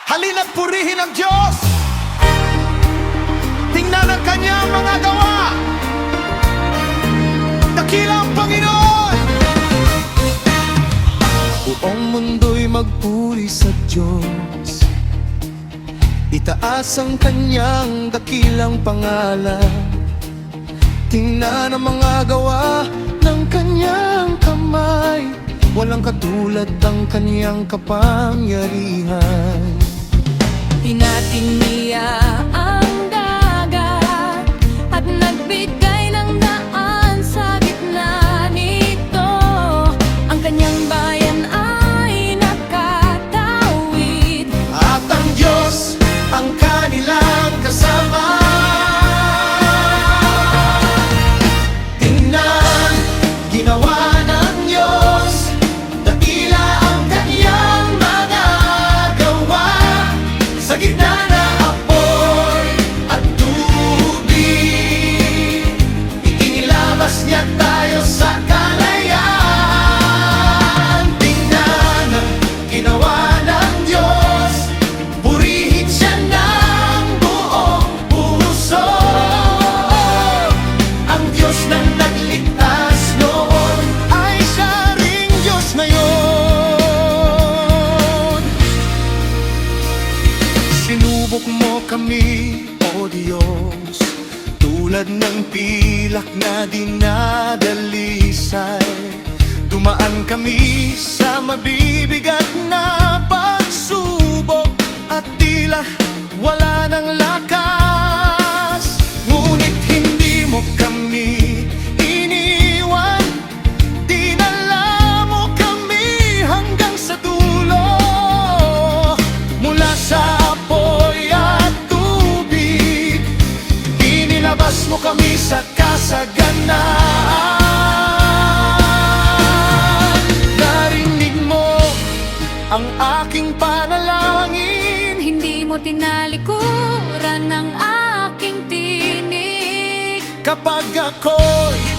Halina't purihin ang Diyos. Tingnan ang kanyang mga gawa. Dakila ang Panginoon. Buong mundo'y magpuri sa Diyos. Itaas ang kanyang dakilang pangalan. Tingnan ang mga gawa ng kanyang kamay. Walang katulad ang kanyang kapangyarihan. Hinating niya ang dagat at nagbigay ng daan sa gitna nito. Ang kanyang bayan ay nakatawid, At ang Diyos ang kanilang kasama. Tingnan, ginawa ng Diyos. Dakila ang kanyang mga gawa. Sa gitna na apoy at tubig, itinilabas niya tayo sa kalayaan. Tingnan ang ginawa ng Diyos. Purihin siya ng buong puso. Ang Diyos na nagligtas noon ay siya ring Diyos ngayon. Sinubok mo kami, O Diyos, tulad ng pilak na dinadalisay. Dumaan kami sa mabibigat na pagsubok at tila wala ng lakas. Ngunit hindi mo kami iniwan. Dinala mo kami hanggang sa dulo. Mula sa apoy at tubig, inilabas mo kami sa kasaganaan. Narinig mo ang aking panalangin. hindi mo tinalikuran ng aking tinig. Kapag ako'y